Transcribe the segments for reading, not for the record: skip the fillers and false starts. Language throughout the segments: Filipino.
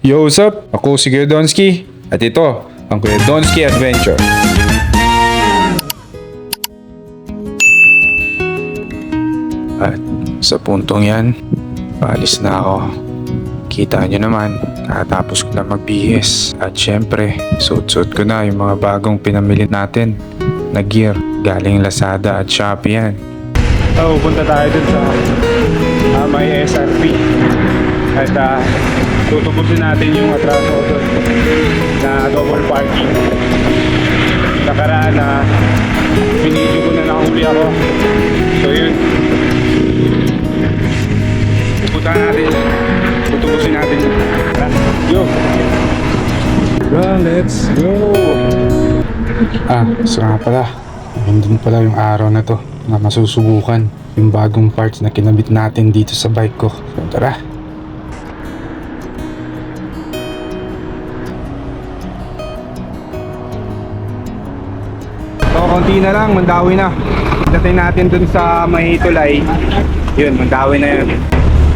Yo, what's up? Ako si Kuya Donski at ito ang Kuya Donski Adventure. At sa puntong yan, paalis na ako. Kita nyo naman, katapos ko na mag-BS. At syempre, suot-suot ko na yung mga bagong pinamili natin na gear. Galing Lazada at Shopee yan. So, punta tayo dun sa may SRP. At tutubusin natin yung atraso doon na double parking. Nakaraan na binidyo ko na nakahuli ako. So yun, pupunta natin, tutubusin natin. Yo! Let's go! So nga pala, hindi pala yung araw na to na masusubukan yung bagong parts na kinabit natin dito sa bike ko. So tara! So konti na lang, mandawi na. Dating natin dun sa may tulay. Yun, mandawi na yun.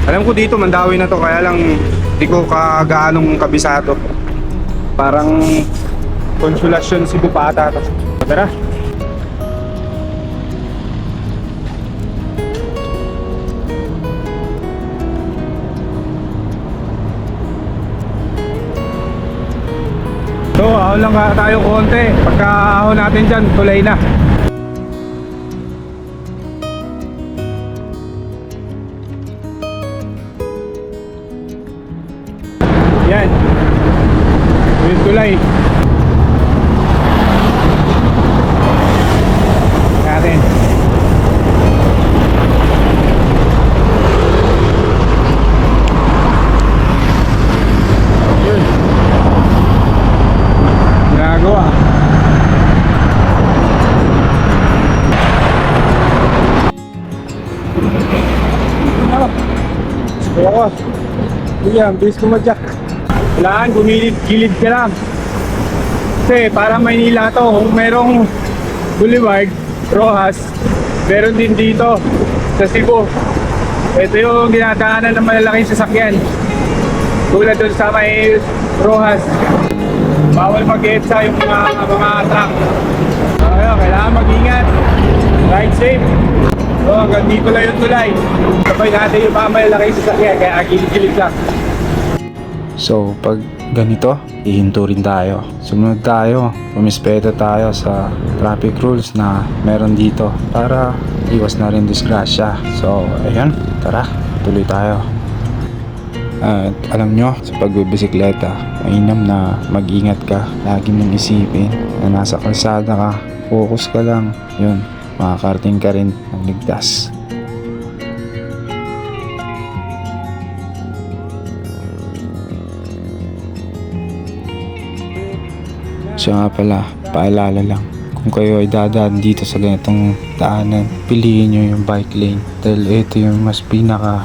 Alam ko dito mandawi na to, kaya lang di ko kagaanong kabisado. Parang Konsolasyon Cebu pa ata to. Tara. So, ahon lang tayo konti. Pagka ahon natin dyan, tulay na. Yan. Yung tulay. Natin. Yun. Ginagawa. Ako. Yan, bilis ko madyak. Kailangan gumilid-gilid ka lang. Kasi parang Maynila to, kung merong Boulevard, Rojas, meron din dito sa Cebu. Ito yung dinadaanan ng malalaking sasakyan. Tulad doon sa may Rojas, bawal mag-EDSA yung mga truck. Ayun, kailangan mag-ingat, ride safe. So hanggang dito lang yung tulay. Sabay natin yung mga malalaking sasakyan, kaya gilid-gilid lang. So pag ganito, ihinto rin tayo. Sumunod tayo, pumispeto tayo sa traffic rules na meron dito para iwas na rin disgrasya. So ayan, tara, tuloy tayo. At alam nyo, sa pagbibisikleta, mainam na mag-ingat ka. Lagi mong isipin na nasa kalsada ka, focus ka lang. Yun, makakarating ka rin ng ligtas. Siya nga pala, paalala lang, kung kayo ay dadaan dito sa ganitong daanan, piliin nyo yung bike lane dahil ito yung mas pinaka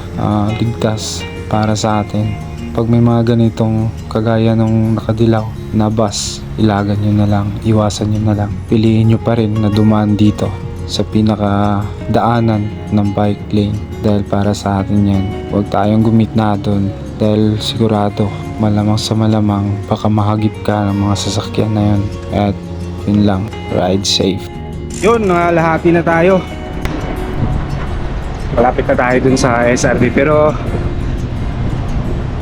ligtas para sa atin. Pag may mga ganitong kagaya nung nakadilaw na bus, ilagan nyo na lang, iwasan nyo na lang. Piliin nyo pa rin na dumaan dito sa pinaka daanan ng bike lane dahil para sa atin yan. Huwag tayong gumitna doon dahil sigurado malamang sa malamang baka mahagip ka ng mga sasakyan na yun. At yun lang, ride safe. Yun, lahati na tayo. Malapit na tayo dun sa SRP, pero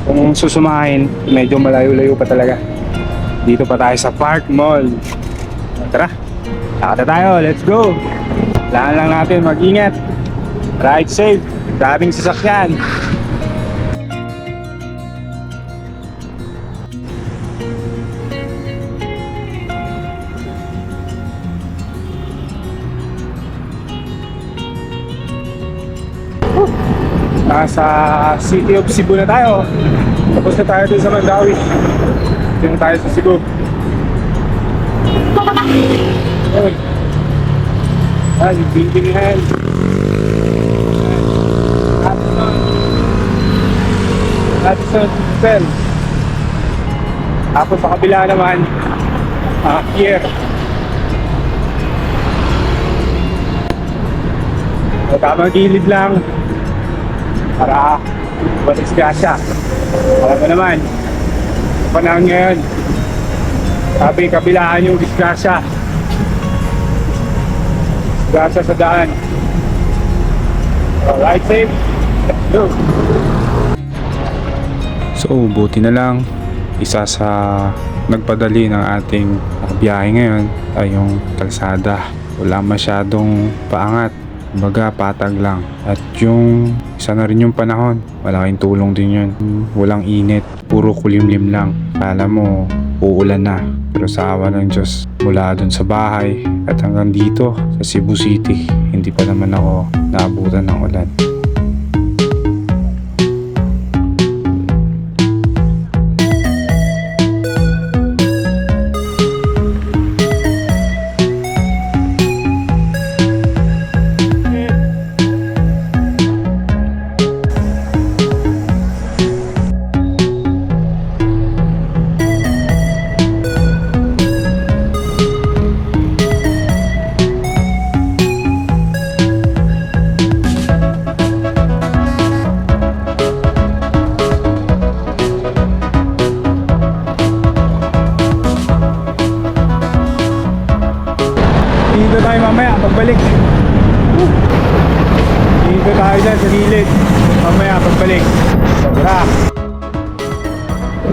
kung susumahin, medyo malayo-layo pa talaga. Dito pa tayo sa Park Mall. Tara, lakad na tayo, let's go. Kailangan lang natin mag-ingat, ride safe, daming sasakyan. Nasa City of Cebu na tayo. Tapos na tayo dun sa Mandawi. Dito na tayo sa Cebu. Yung building hand. Addison Hotel. Tapos sa kabila naman, Pier. Tamang gilid lang para disgrasya. Alam mo naman, Panahon ngayon. Sabi, kabilaan yung disgrasya. Disgrasya sa daan. Ride safe. Go. So, buti na lang. Isa sa nagpadali ng ating biyahe ngayon ay yung kalsada. Wala masyadong paangat. Kumbaga, patag lang. At yung isa na rin yung panahon. Malaking tulong din yun. Walang init. Puro kulimlim lang. Kala mo, uulan na. Pero sa awa ng Diyos, mula dun sa bahay at hanggang dito sa Cebu City, hindi pa naman ako naabutan ng ulan. Dito tayo mamaya pagbalik. Dito tayo dyan sa gilid. Mamaya pagbalik. Tara.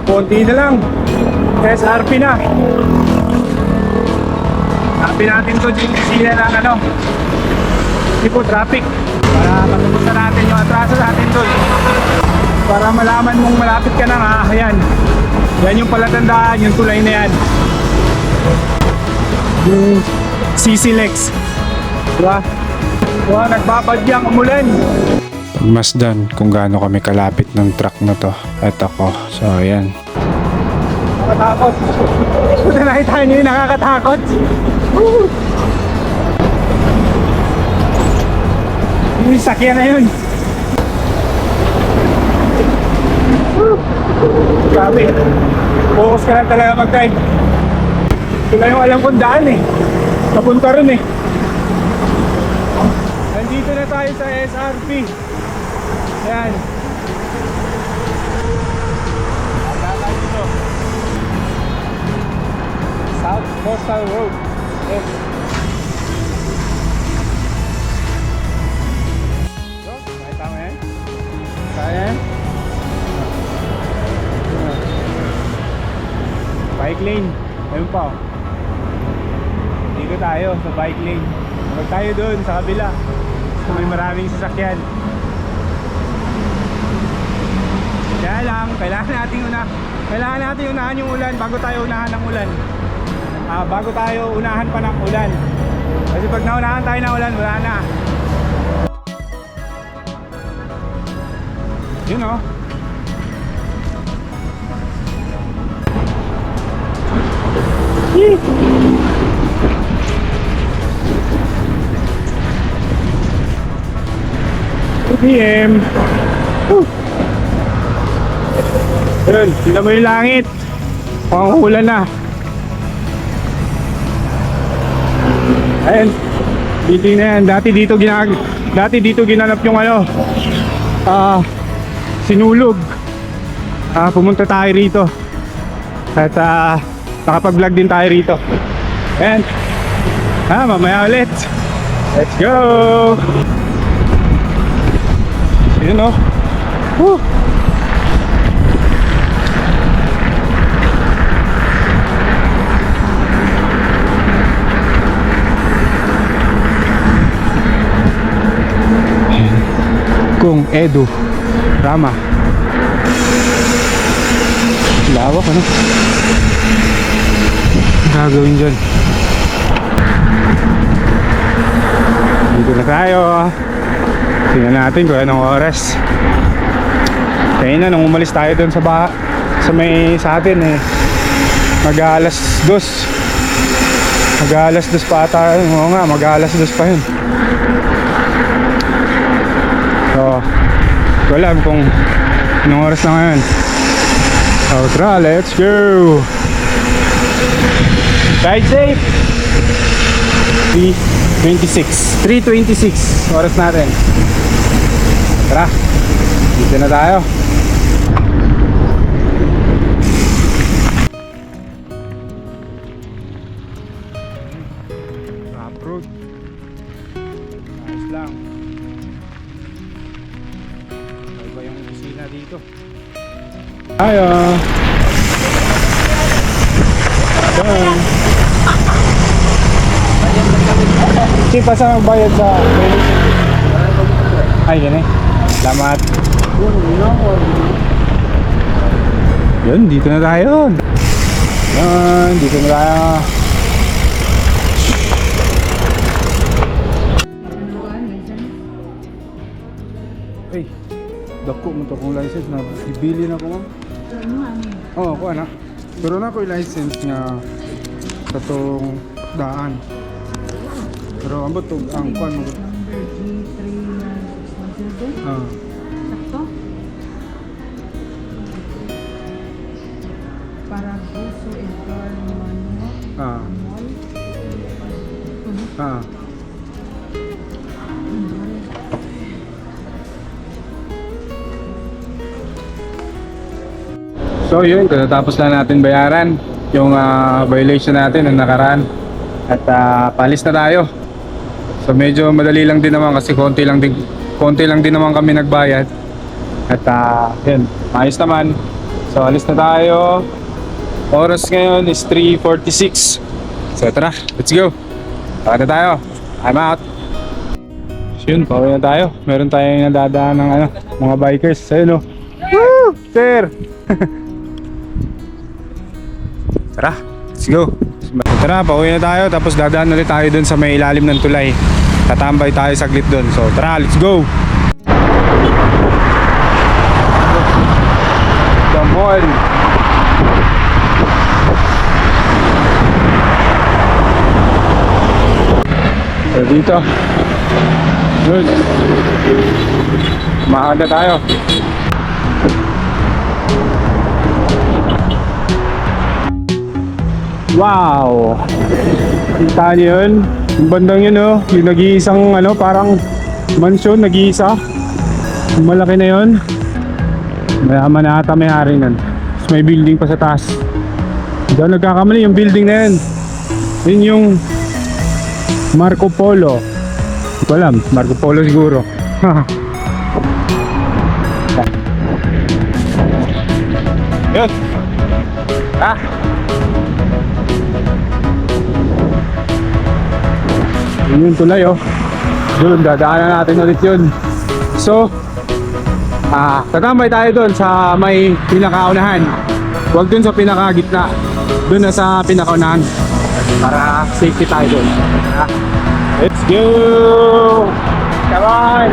Konti na lang. SRP na. Sabi natin to sila ng ano, tipo traffic. Para matubos na natin yung atraso natin doon. Para malaman mong malapit ka na. Ayan. Yan yung palatandaan, yung tulay na yan. Yung CC Lex. Diba? Diba? Nagbabadyang umulan. Pagmasdan kung gaano kami kalapit ng truck na to. At ako. So, ayan. Nakakatakot. Kung nakita nyo yung nakakatakot. Yung sakyan na yun. Grabe. Focus ka lang talaga mag-drive. Ito lang yung alam kong daan eh. Napunta rin eh. Nandito na tayo sa SRP. Ayan. Wala tayo dito. South Coastal Road. Yes. So, nakita mo yan? Kaya yan? Bike lane. Ayun pa oh. Dito tayo sa bike lane. Huwag tayo doon sa kabila. May maraming sasakyan. Kaya lang, kailangan natin unahan yung ulan bago tayo unahan ng ulan. Bago tayo unahan pa ng ulan. Kasi pag naunahan tayo ng ulan, wala na. Yun oh. Yee! 2 PM. Yun, tignan mo yung langit. Mukhang ulan na. Ayun, dito na yan. Dati dito ginanap yung ano, sinulog. Pumunta tayo rito. At nakapag-vlog din tayo rito. And mamaya ulit. Let's go! Yun o. Woo! Kung Edu Rama. Lawak ano? Gagawin dyan. Dito na tayo. Tingnan natin kung anong oras. Kaya na nung umalis tayo dun sa atin eh, mag-alas 2 pa ata. Oo nga, mag-alas 2 pa yun. So, ko alam kung anong oras na ngayon. So tara, let's go. Ride safe. 3:26 oras natin. Tara, dito na tayo. Ayo. Ayan. Si pa sa magbayad sa ay gani. Salamat. Yun, dito na tayo. Yan, dito na tayo. Hey, dako mo to kung license na ibili na ko ma'am. Oo, ako na. Pero na ko yung license nga sa tong daan. Pero ang bato, ang kwan mo. Ah. Sakto? Para gusto ikaw manual. Ah. Ah. So yun, tapos na natin bayaran yung violation natin ng nakaraan. At palis na tayo. So medyo madali lang din naman kasi konti lang din naman kami nagbayad. At yun, ayos naman. So alis na tayo. Oras ngayon is 3:46. So tara, let's go. Pakita tayo. I'm out. So yun, pauwi na tayo. Meron tayong nadadaan ng mga bikers. Ayun o. Woo! Sir! Tara, let's go. Tara, pauwi na tayo. Tapos dadaan ulit tayo dun sa may ilalim ng tulay. Tatambay tayo saglit dun. So tara, let's go. Come on. So dito. Good. Maaga tayo. Wow! Kita niyo yun? Yung bandang yun oh, yung nag-iisang parang mansyon, nag-iisa. Malaki na yun. Mayaman na ata may-ari nun. Tapos may building pa sa taas. Diyan nagkakamali yung building na yun. Yun yung Marco Polo. Hindi ko alam, Marco Polo siguro. Yun! Yun yung tulay oh. Doon, dadaanan natin ulit yun. So, tatambay tayo doon sa may pinakaunahan. Huwag doon sa pinakagitna. Doon na sa pinakaunahan. Para safety tayo doon. Let's go! Come on!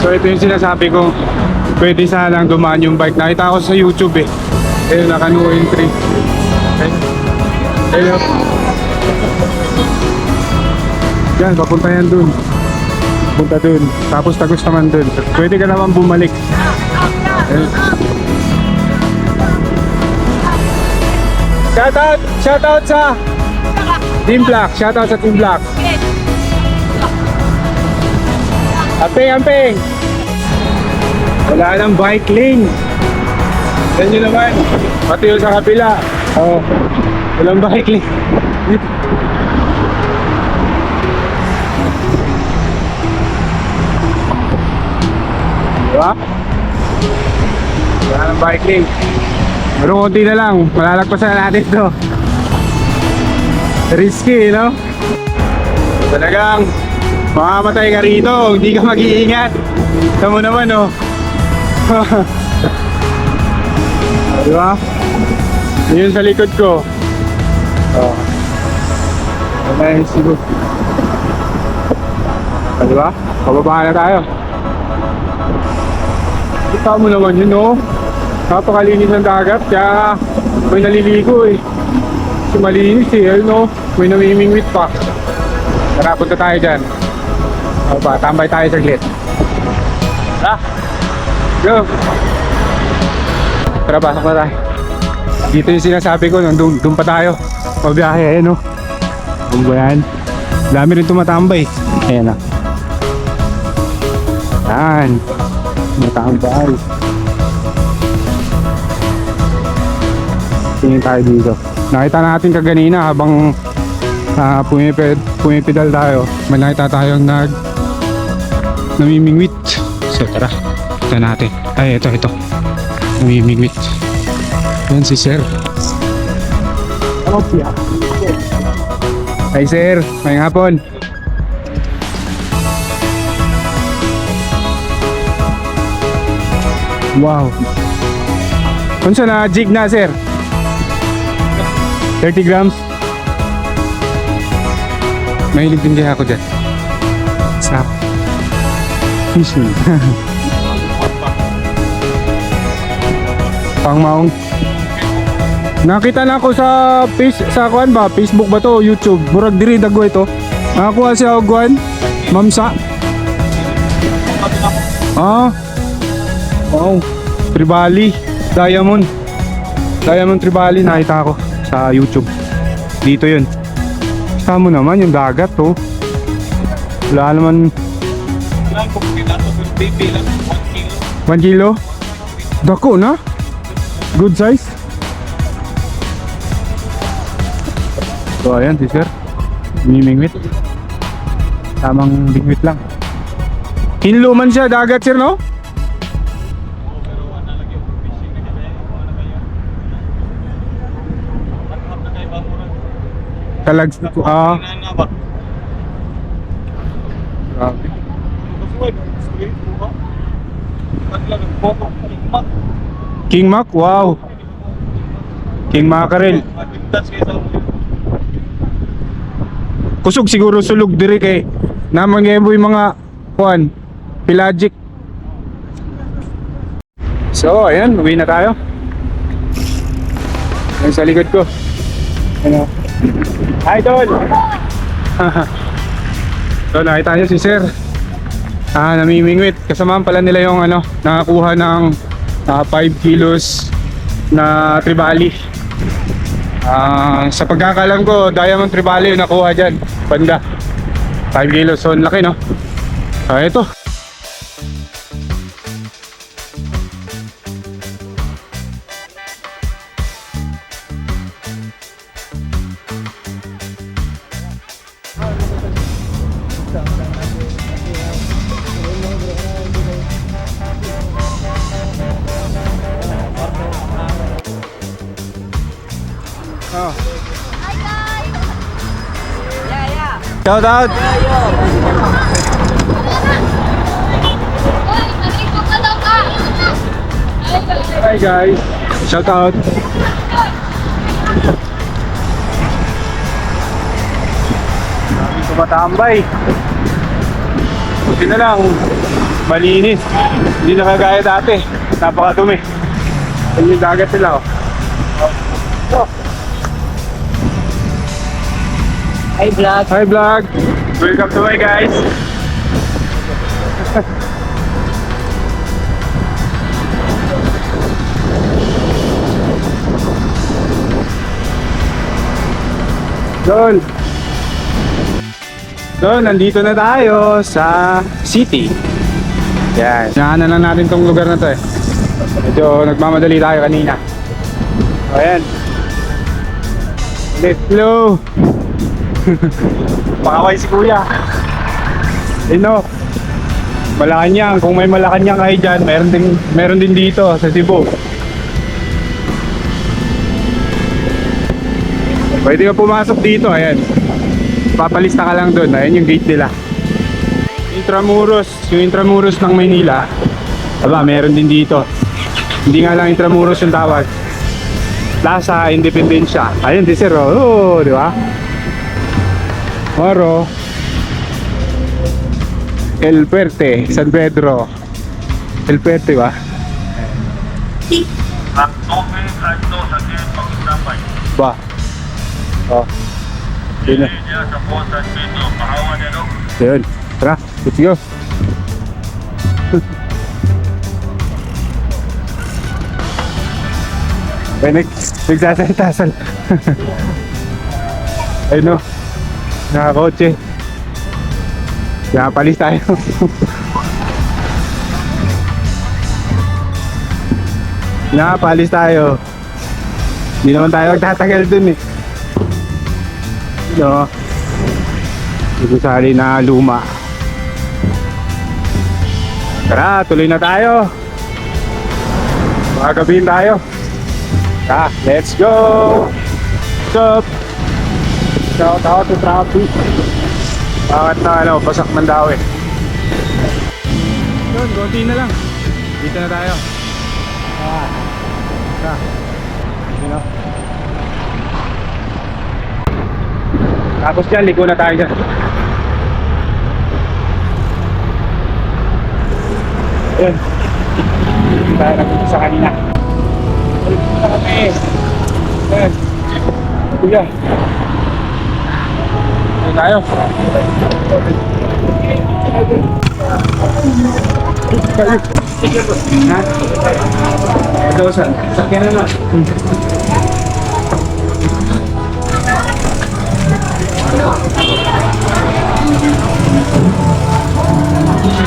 So ito yung sinasabi ko, pwede sanang dumaan yung bike. Nakita ko sa YouTube eh. Ayun, naka-no entry. Ayun. Yan, papunta yan dun. Punta dun. Tapos tagos naman dun. Pwede ka naman bumalik. Ayun. Shoutout sa Team Black. Shoutout sa Team Black. Amping. Wala nang bike lane. Yan nyo naman. Pati yung sa kapila. Oh, walang bike lane. Diba? Wala nang bike lane. Pero konti na lang. Malalagpasan na natin ito. Risky, no? Talagang mamamatay ka rito. Hindi ka mag-iingat. Ito mo naman, oh. Diba? Yun sa likod ko. Oh. Nice. Diba? Pababa na tayo. Kita mo naman yun, no? Napakalinis ng dagat. Kaya may naliligo eh. Kasi malinis eh. Ayun, no? May namimingwit pa. Tara, punta tayo dyan. Tambay tayo saglit. Tara! Go! Tara, pasok na tayo. Dito yung sinasabi ko, doon pa tayo. Pabiyahe, ayun, no? Doon ba yan? Dami rin tumatambay. Ayan na. Yan. Tumatambay. Tingin tayo dito. Nakita natin kaganina habang pumipedal tayo. May nakita tayong namimingwit. So tara, ito natin. Ay, ito. Namimingwit. Yan si sir. Hi sir, ngayong hapon. Wow. Unsa na jig na sir? 30 grams. Mahilig din kaya ako dyan. Sa fishing. Pangmaong. Nakita na ako sa kuan ba, Facebook ba to, YouTube. Murag diri dagwa ito. Nakakuha siya og kuan, mamsa. Ah. Wow. Tribali, Diamond. Diamond Tribali nakita ko sa YouTube. Dito 'yun. Tama naman yung dagat to. Wala naman. 1 kilo? Dako na? Good size? So ayan si sir. Mimingwit. Tamang bingwit lang. Hinlo man siya dagat sir no? Talag grabe. King Mac, wow. King Mackerel. Kusog siguro sulog diri kay namang yung mga kuan pelagic. So ayan, uwi na tayo. Yan sa likod ko. Ano? Hi Don! So nakita nyo si Sir namimingwit. Kasamahan pala nila yung nakakuha ng 5 kilos na tribali. Sa pagkakalam ko, Diamond Tribali yung nakuha dyan. Banda 5 kilos, so laki no? Ito. Oh. Hi guys! Yeah. Shout out! Hoy, nandito ka daw ka! Hi guys! Shout out! Maraming tumatambay. Buti na lang, malinis. Hindi na kagaya dati. Napakadumi. Yan yung dagat nila oh. Hi vlog. Hi vlog! Welcome to my guys! So, nandito na tayo sa city. Yan, naanan lang natin tong lugar na to eh. Medyo nagmamadali tayo kanina. So, ayan. Let's go! Pakaway si kuya. Malacanang. Kung may Malacanang kayo dyan, meron din dito sa Cebu. Pwede ka pumasok dito, ayan. Papalista ka lang doon, ayan yung gate nila. Yung Intramuros ng Maynila. Aba, meron din dito. Hindi nga lang Intramuros yung tawag. Plaza Independencia. Ayun, di sir, oh, di ba? Moro. El Puerte, San Pedro. El Puerte ba? Ba? Oh. Yun na. Yun. Tara, let's go. Nagsasaltasal. Ay no. Nakakotse. Nakapalis tayo. Nakapalis tayo. Hindi naman tayo magtatagal dun eh. No. Gusali na luma. Tara, tuloy na tayo. Magabihin tayo. Let's go! What's up? Shout out to traffic. Bakit na basak man daw eh. Yun, konti na lang. Dito na tayo. You know? Tapos dyan, ligo na tayo dyan. Ayan. Hindi tayo nag-umpisa kanina. Ligo na kami. Ayan. Kuya. Ayan tayo. Ha? Ito saan? Sakyan na na.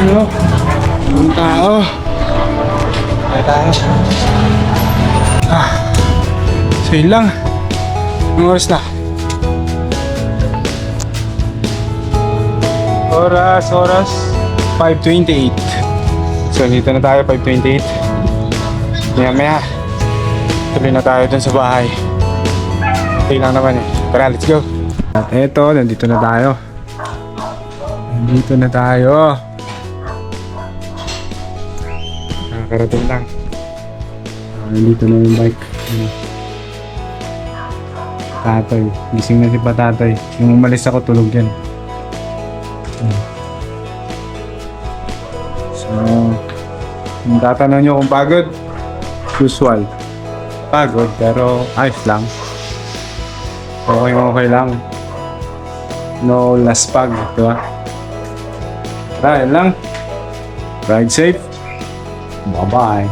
Ano? Ang tao. Ay tayo. So yun lang. Ang oras na. Oras 5:28. So dito na tayo 5:28. Maya tuloy na tayo dun sa bahay. Okay lang naman eh. Tara, let's go. At eto, nandito na tayo. Nakakarating lang. Nandito na yung bike. Tatay. Gising na si Patatay. Nung umalis ako, tulog yan. So, kung tatanong nyo kung pagod, usual. Pagod, pero ayos lang. Okay lang. No laspag, diba? Tara, yun lang. Ride safe. Bye-bye.